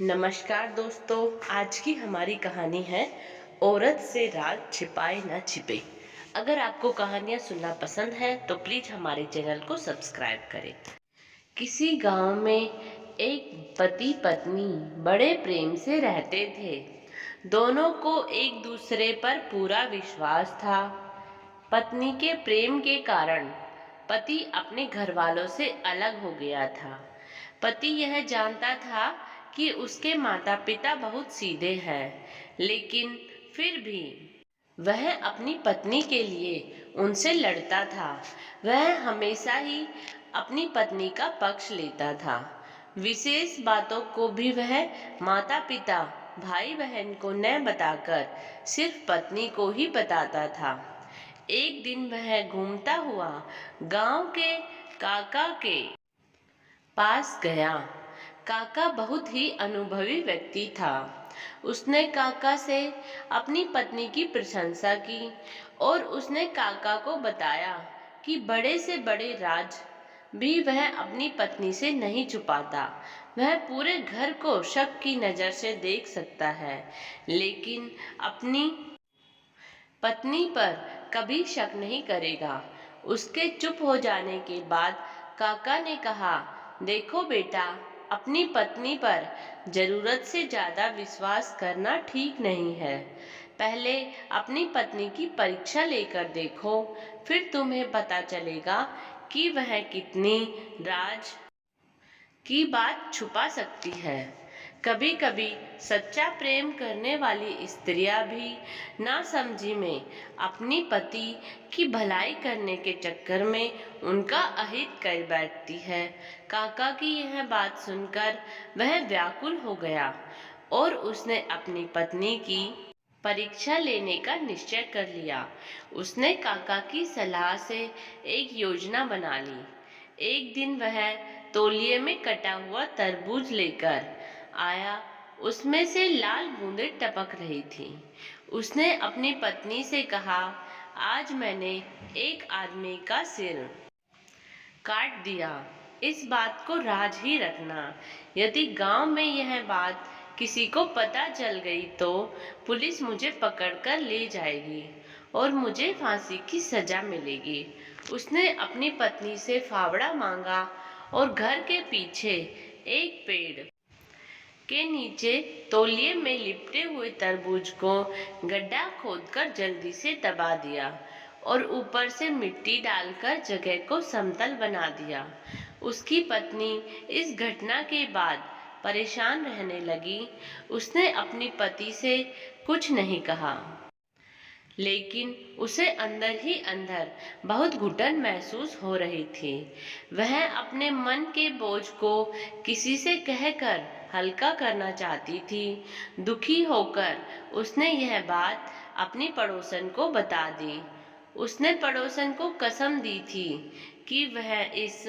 नमस्कार दोस्तों। आज की हमारी कहानी है औरत से राज छिपाए न छिपे। अगर आपको कहानियाँ सुनना पसंद है तो प्लीज हमारे चैनल को सब्सक्राइब करें। किसी गांव में एक पति पत्नी बड़े प्रेम से रहते थे। दोनों को एक दूसरे पर पूरा विश्वास था। पत्नी के प्रेम के कारण पति अपने घर वालों से अलग हो गया था। पति यह जानता था कि उसके माता पिता बहुत सीधे हैं, लेकिन फिर भी वह अपनी पत्नी के लिए उनसे लड़ता था। वह हमेशा ही अपनी पत्नी का पक्ष लेता था। विशेष बातों को भी वह माता पिता भाई बहन को न बताकर सिर्फ पत्नी को ही बताता था। एक दिन वह घूमता हुआ गांव के काका के पास गया। काका बहुत ही अनुभवी व्यक्ति था। उसने काका से अपनी पत्नी की प्रशंसा की और उसने काका को बताया कि बड़े से बड़े राज भी वह अपनी पत्नी से नहीं छुपाता। वह पूरे घर को शक की नजर से देख सकता है, लेकिन अपनी पत्नी पर कभी शक नहीं करेगा। उसके चुप हो जाने के बाद काका ने कहा, देखो बेटा, अपनी पत्नी पर जरूरत से ज्यादा विश्वास करना ठीक नहीं है। पहले अपनी पत्नी की परीक्षा लेकर देखो, फिर तुम्हें पता चलेगा कि वह कितनी राज की बात छुपा सकती है। कभी कभी सच्चा प्रेम करने वाली स्त्रियां भी नासमझी में अपनी पति की भलाई करने के चक्कर में उनका अहित कर बैठती है। काका की यह बात सुनकर वह व्याकुल हो गया और उसने अपनी पत्नी की परीक्षा लेने का निश्चय कर लिया। उसने काका की सलाह से एक योजना बना ली। एक दिन वह तौलिए में कटा हुआ तरबूज लेकर आया। उसमें से लाल बूंदें टपक रही थीं। उसने अपनी पत्नी से कहा, आज मैंने एक आदमी का सिर काट दिया। इस बात को राज ही रखना। यदि गांव में यह बात किसी को पता चल गई तो पुलिस मुझे पकड़कर ले जाएगी और मुझे फांसी की सजा मिलेगी। उसने अपनी पत्नी से फावड़ा मांगा और घर के पीछे एक पेड़ के नीचे तौलिए में लिपटे हुए तरबूज को गड्ढा खोदकर जल्दी से दबा दिया और ऊपर से मिट्टी डालकर जगह को समतल बना दिया। उसकी पत्नी इस घटना के बाद परेशान रहने लगी। उसने अपनी पति से कुछ नहीं कहा, लेकिन उसे अंदर ही अंदर बहुत घुटन महसूस हो रही थी। वह अपने मन के बोझ को किसी से कहकर हल्का करना चाहती थी। दुखी होकर उसने यह बात अपनी पड़ोसन को बता दी। उसने पड़ोसन को कसम दी थी कि वह इस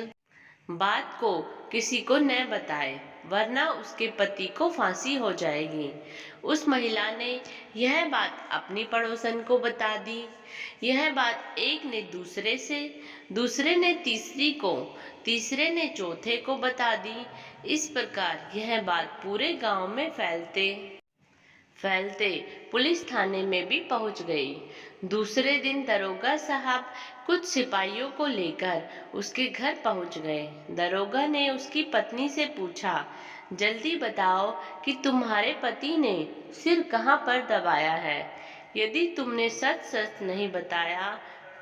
बात को किसी को न बताए, वरना उसके पति को फांसी हो जाएगी। उस महिला ने यह बात अपनी पड़ोसन को बता दी। यह बात एक ने दूसरे से, दूसरे ने तीसरी को, तीसरे ने चौथे को बता दी। इस प्रकार यह बात पूरे गांव में फैलते फैलते पुलिस थाने में भी पहुंच गई। दूसरे दिन दरोगा साहब कुछ सिपाहियों को लेकर उसके घर पहुंच गए। दरोगा ने उसकी पत्नी से पूछा, जल्दी बताओ कि तुम्हारे पति ने सिर कहाँ पर दबाया है। यदि तुमने सच सच नहीं बताया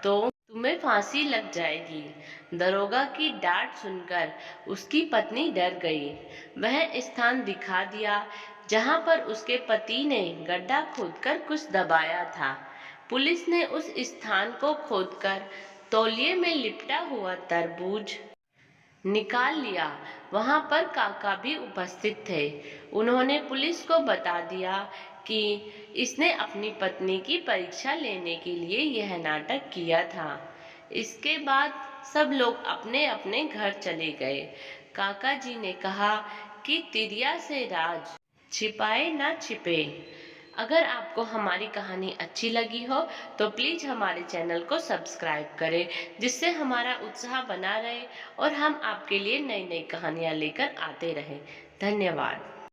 तो तुम्हें फांसी लग जाएगी। दरोगा की डांट सुनकर उसकी पत्नी डर गई। वह स्थान दिखा दिया जहां पर उसके पति ने गड्ढा खोदकर कुछ दबाया था। पुलिस ने उस स्थान को खोदकर तौलिए में लिपटा हुआ तरबूज निकाल लिया। वहां पर काका भी उपस्थित थे। उन्होंने पुलिस को बता दिया कि इसने अपनी पत्नी की परीक्षा लेने के लिए यह नाटक किया था। इसके बाद सब लोग अपने अपने घर चले गए। काका जी ने कहा कि तिरिया से राज छिपाए ना छिपे। अगर आपको हमारी कहानी अच्छी लगी हो तो प्लीज हमारे चैनल को सब्सक्राइब करें, जिससे हमारा उत्साह बना रहे और हम आपके लिए नई नई कहानियाँ लेकर आते रहें। धन्यवाद।